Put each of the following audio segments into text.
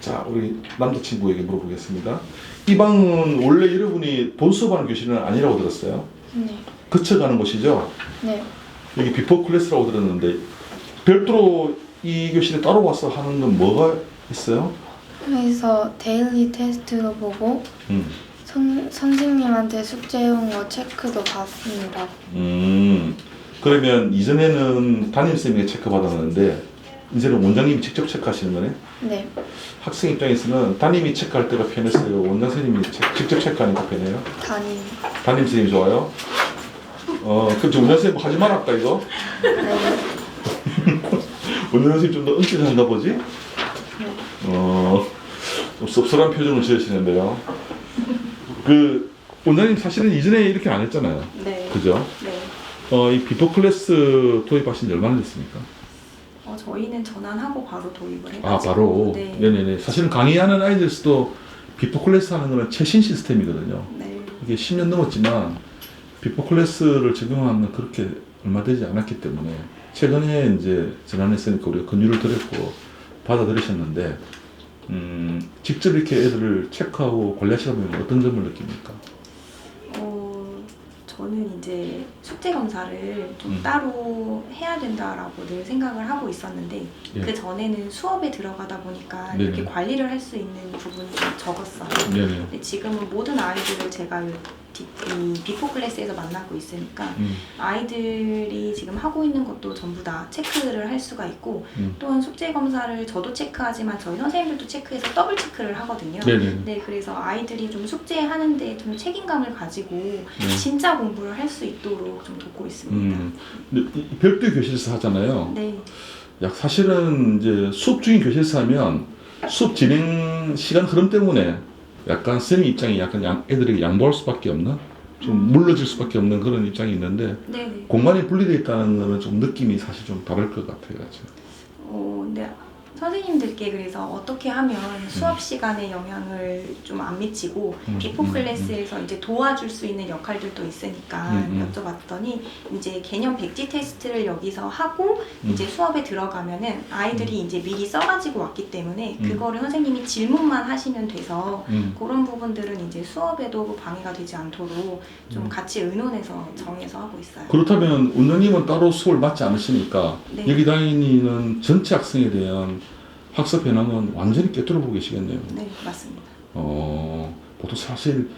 자, 우리 남자친구에게 물어보겠습니다. 이 방은 원래 여러분이 본 수업하는 교실은 아니라고 들었어요. 네. 거쳐가는 곳이죠. 네. 여기 비포 클래스라고 들었는데 별도로 이 교실에 따로 와서 하는 건 뭐가 있어요? 그래서 데일리 테스트도 보고 선생님한테 숙제용 거 체크도 받습니다. 그러면 이전에는 담임쌤에게 체크 받았는데 이제는 원장님이 직접 체크하시는 거네? 네. 학생 입장에서는 담임이 체크할 때가 편했어요? 원장 선생님이 직접 체크하니까 편해요? 담임쌤이 좋아요? 그럼 저 원장 선생님 하지 말았다 이거? 네. 원장 선생님 좀 더 은밀한가 보지? 네. 좀 씁쓸한 표정을 지으시는데요. 그 원장님 사실은 이전에 이렇게 안 했잖아요. 네. 그죠? 네. 이 비포 클래스 도입하신 지 얼마나 됐습니까? 저희는 전환하고 바로 도입을 해가지고. 아, 바로? 네. 네네네. 사실은 강의하는 아이들도 비포 클래스 하는 거는 최신 시스템이거든요. 네. 이게 10년 넘었지만 비포 클래스를 적용하는 건 그렇게 얼마 되지 않았기 때문에 최근에 이제 전환했으니까 우리가 권유를 드렸고 받아들이셨는데 직접 이렇게 애들을 체크하고 관리하시다 보면 어떤 점을 느낍니까? 저는 이제 숙제 검사를 좀 따로 해야 된다라고 늘 생각을 하고 있었는데 예. 그 전에는 수업에 들어가다 보니까 네네. 이렇게 관리를 할 수 있는 부분이 좀 적었어요. 네네. 근데 지금은 모든 아이들을 제가 이 비포 클래스에서 만나고 있으니까 아이들이 지금 하고 있는 것도 전부 다 체크를 할 수가 있고 또한 숙제 검사를 저도 체크하지만 저희 선생님들도 체크해서 더블 체크를 하거든요. 네네. 네, 그래서 아이들이 좀 숙제하는데 좀 책임감을 가지고 진짜 공부를 할 수 있도록 좀 돕고 있습니다. 근데 이 별도 교실에서 하잖아요. 네, 사실은 이제 수업 중인 교실에서 하면 수업 진행 시간 흐름 때문에 약간 쌤 입장이 약간 애들에게 양보할 수밖에 없는, 좀 물러질 수밖에 없는 그런 입장이 있는데 네. 공간이 분리되어 있다는 거는 좀 느낌이 사실 좀 다를 것 같아요. 네. 선생님들께 그래서 어떻게 하면 수업 시간에 영향을 좀 안 미치고 비포 클래스에서 이제 도와줄 수 있는 역할들도 있으니까 여쭤봤더니 이제 개념 백지 테스트를 여기서 하고 이제 수업에 들어가면은 아이들이 이제 미리 써가지고 왔기 때문에 그거를 선생님이 질문만 하시면 돼서 그런 부분들은 이제 수업에도 방해가 되지 않도록 좀 같이 의논해서 정해서 하고 있어요. 그렇다면 원장님은 따로 수업을 맡지 않으시니까 네. 여기 다니는 전체 학생에 대한 학습 변화는 완전히 꿰뚫어보고 계시겠네요. 네, 맞습니다. 보통 사실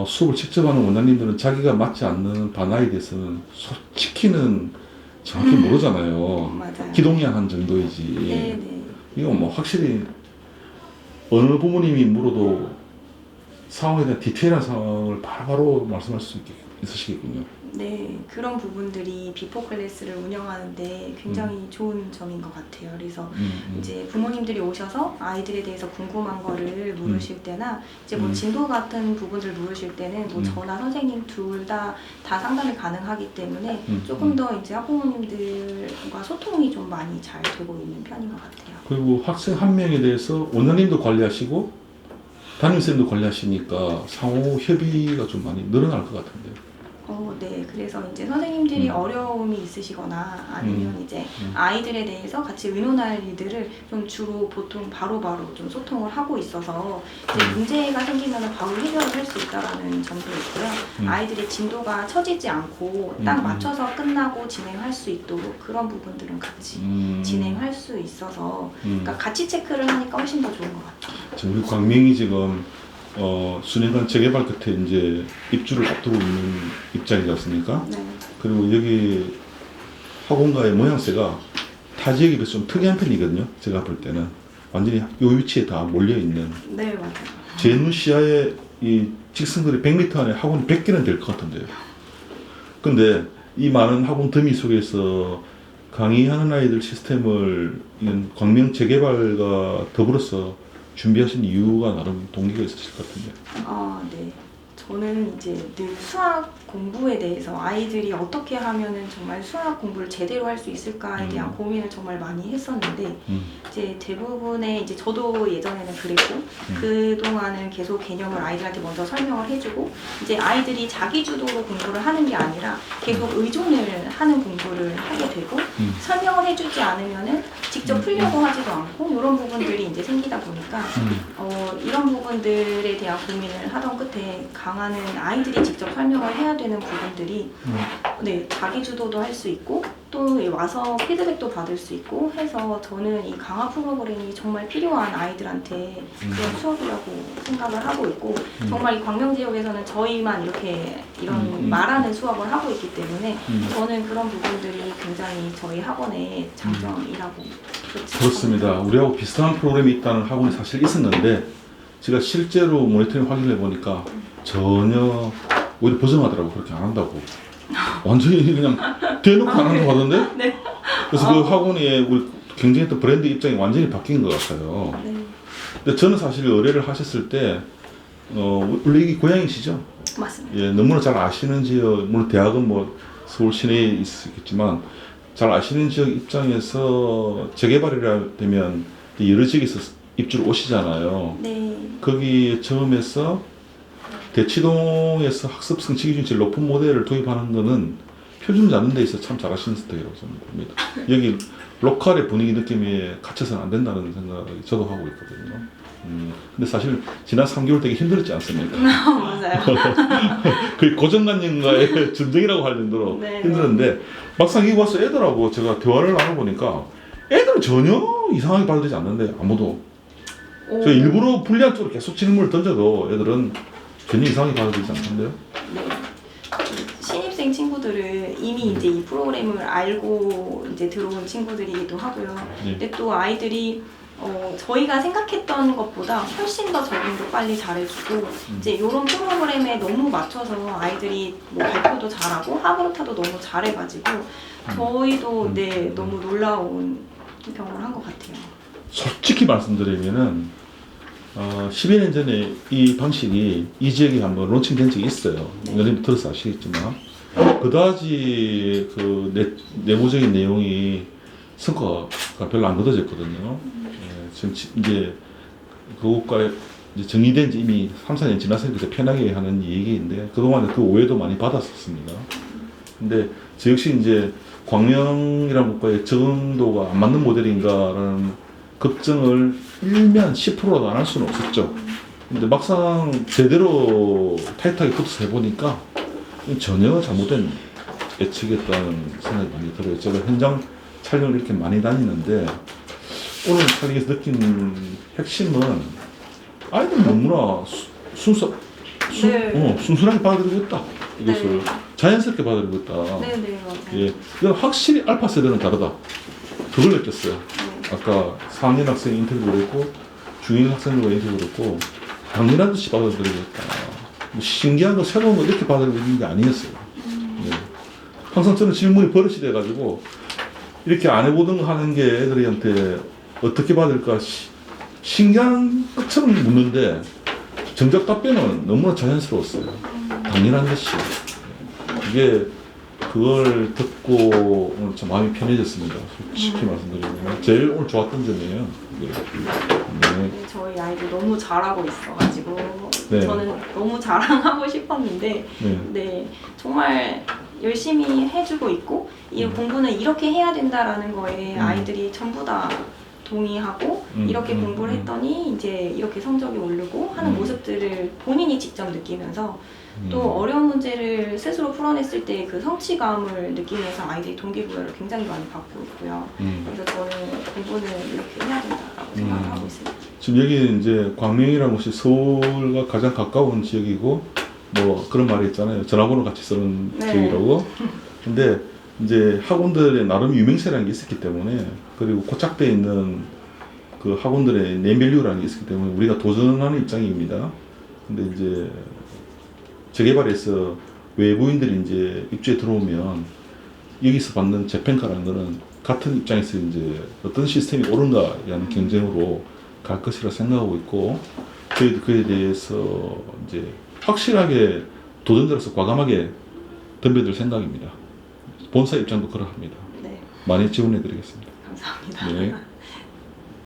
수업을 직접 하는 원장님들은 자기가 맞지 않는 반화에 대해서는 솔직히는 정확히 모르잖아요. 맞아요. 기동량한 정도이지. 네, 네. 이건 뭐 확실히 어느 부모님이 물어도 상황에 대한 디테일한 상황을 바로 말씀할 수 있으시겠군요. 네, 그런 부분들이 비포 클래스를 운영하는데 굉장히 좋은 점인 것 같아요. 그래서 이제 부모님들이 오셔서 아이들에 대해서 궁금한 거를 물으실 때나 이제 뭐 진도 같은 부분들 물으실 때는 뭐 저나 선생님 둘 다 상담이 가능하기 때문에 조금 더 이제 학부모님들과 소통이 좀 많이 잘 되고 있는 편인 것 같아요. 그리고 학생 한 명에 대해서 원장님도 관리하시고 담임쌤도 관리하시니까 상호 협의가 좀 많이 늘어날 것 같은데요. 네. 그래서 이제 선생님들이 어려움이 있으시거나 아니면 이제 아이들에 대해서 같이 의논할 일들을 좀 주로 보통 바로바로 좀 소통을 하고 있어서 이제 문제가 생기면 바로 해결을 할 수 있다라는 점도 있고요. 아이들의 진도가 처지지 않고 딱 맞춰서 끝나고 진행할 수 있도록 그런 부분들은 같이 진행할 수 있어서 그러니까 같이 체크를 하니까 훨씬 더 좋은 것 같아요. 지금 우리 광명이 지금 수년간 재개발 끝에 이제 입주를 앞두고 있는 입장이지 않습니까? 네. 그리고 여기 학원가의 모양새가 타 지역에 비해서 좀 특이한 편이거든요. 제가 볼 때는 완전히 요 위치에 다 몰려 있는. 네, 맞아요. 제 눈 시야에 이 직선거리 100m 안에 학원이 100개는 될 것 같은데요. 근데 이 많은 학원 더미 속에서 강의하는 아이들 시스템을 이런 광명 재개발과 더불어서 준비하신 이유가 나름 동기가 있으실 것 같은데. 네. 저는 이제 늘 수학 공부에 대해서 아이들이 어떻게 하면은 정말 수학 공부를 제대로 할 수 있을까에 대한 고민을 정말 많이 했었는데 이제 대부분의 이제 저도 예전에는 그랬고 그동안은 계속 개념을 아이들한테 먼저 설명을 해주고 이제 아이들이 자기 주도로 공부를 하는 게 아니라 계속 의존을 하는 공부를 하게 되고 설명을 해주지 않으면은 직접 풀려고 하지도 않고 이런 부분들이 이제 생기다 보니까 이런 부분들에 대한 고민을 하던 끝에 강화는 아이들이 직접 설명을 해야 되는 부분들이 네, 자기 주도도 할 수 있고 또 와서 피드백도 받을 수 있고 해서 저는 이 강화 프로그램이 정말 필요한 아이들한테 그런 수업이라고 생각을 하고 있고 정말 이 광명 지역에서는 저희만 이렇게 이런 말하는 수업을 하고 있기 때문에 저는 그런 부분들이 굉장히 저희 학원의 장점이라고 그렇습니다. 우리하고 비슷한 프로그램이 있다는 학원이 사실 있었는데 제가 실제로 모니터링 확인해 보니까 전혀 오히려 부정하더라고. 그렇게 안 한다고. 완전히 그냥 대놓고 안 한다고 하던데? 네. 그래서 그 학원이 우리 경쟁했던 브랜드 입장이 완전히 바뀐 것 같아요. 네. 근데 저는 사실 의뢰를 하셨을 때 원래 이게 고향이시죠? 맞습니다. 예, 너무나 잘 아시는 지역, 물론 대학은 뭐 서울 시내에 있겠지만 잘 아시는 지역 입장에서 재개발이라 되면 여러 지역에서 입주를 오시잖아요. 네. 거기 처음에서 대치동에서 학습 성취 기준이 제일 높은 모델을 도입하는 거는 표준 잡는 데 있어 참 잘하시는 스타일이라고 저는 봅니다. 여기 로컬의 분위기 느낌에 갇혀서는 안 된다는 생각이 저도 하고 있거든요. 근데 사실 지난 3개월 되게 힘들었지 않습니까? 맞아요. 거의 고정관념과의 전쟁이라고 할 정도로 네. 힘들었는데 막상 여기 와서 애들하고 제가 대화를 나눠보니까 애들은 전혀 이상하게 받아들이지 않는데 아무도 오. 저 일부러 불리한 쪽으로 계속 질문을 던져도 애들은 전혀 이상하게 받아들이지 않는데요. 네. 신입생 친구들은 이미 이제 이 프로그램을 알고 이제 들어온 친구들이기도 하고요. 네. 근데 또 아이들이 저희가 생각했던 것보다 훨씬 더 적응도 빨리 잘해주고 이제 이런 프로그램에 너무 맞춰서 아이들이 뭐 발표도 잘하고 하브로타도 너무 잘해가지고 저희도 네 너무 놀라운 경험을 한 것 같아요. 솔직히 말씀드리면은 10여 년 전에 이 방식이 이 지역에 한번 론칭된 적이 있어요. 여러분 들어서 아시겠지만 그다지 그 내부적인 내용이 성과가 별로 안 거둬졌거든요. 예, 지금 이제 그것과 이제 정리된 지 이미 3, 4년 지났으니까 편하게 하는 얘기인데 그동안에 그 오해도 많이 받았었습니다. 근데 저 역시 이제 광명이라는 국가의 적응도가 안 맞는 모델인가라는 걱정을 일면 10%도 안 할 수는 없었죠. 근데 막상 제대로 타이트하게 붙어서 해보니까 전혀 잘못된 예측이었다는 생각이 많이 들어요. 제가 현장 촬영을 이렇게 많이 다니는데 오늘 촬영에서 느낀 핵심은 아이들은 너무나 순순하게 받아들이고 있다. 이것을 네. 자연스럽게 받아들이고 있다. 네네 맞아요. 예, 이건 확실히 알파 세대는 다르다. 그걸 느꼈어요. 아까 4학년 학생 인터뷰를 했고 중1 학생들과 인터뷰를 했고 당연한 듯이 받아들이고 있다. 뭐 신기한 거 새로운 거 이렇게 받아들이고 있는 게 아니었어요. 예. 항상 저는 질문이 버릇이 돼가지고 이렇게 안 해보던 거 하는 게 애들한테 어떻게 받을까 신기한 것처럼 묻는데 정작 답변은 너무나 자연스러웠어요. 당연한 듯이. 이게 그걸 듣고 오늘 참 마음이 편해졌습니다. 솔직히 말씀드리면 제일 오늘 좋았던 점이에요. 네. 네, 저희 아이들 너무 잘하고 있어가지고 네. 저는 너무 자랑하고 싶었는데 네. 네 정말 열심히 해주고 있고 이 공부는 이렇게 해야 된다라는 거에 아이들이 전부 다 동의하고 이렇게 공부를 했더니 이제 이렇게 성적이 오르고 하는 모습들을 본인이 직접 느끼면서 또 어려운 문제를 스스로 풀어냈을 때 그 성취감을 느끼면서 아이들이 동기부여를 굉장히 많이 받고 있고요. 그래서 저는 공부는 이렇게 해야 된다라고 생각을 하고 있습니다. 지금 여기 이제 광명이라는 곳이 서울과 가장 가까운 지역이고 뭐 그런 말이 있잖아요. 전화번호 같이 쓰는 네. 지역이라고. 근데 이제 학원들의 나름 유명세라는 게 있었기 때문에 그리고 고착되어 있는 그 학원들의 네임밸류라는 게 있었기 때문에 우리가 도전하는 입장입니다. 근데 이제 재개발해서 외부인들이 이제 입주에 들어오면 여기서 받는 재평가라는 거는 같은 입장에서 이제 어떤 시스템이 옳은가라는 경쟁으로 갈 것이라 생각하고 있고 저희도 그에 대해서 이제 확실하게 도전들어서 과감하게 덤벼들 생각입니다. 본사 입장도 그러합니다. 네, 많이 지원해 드리겠습니다. 감사합니다. 네.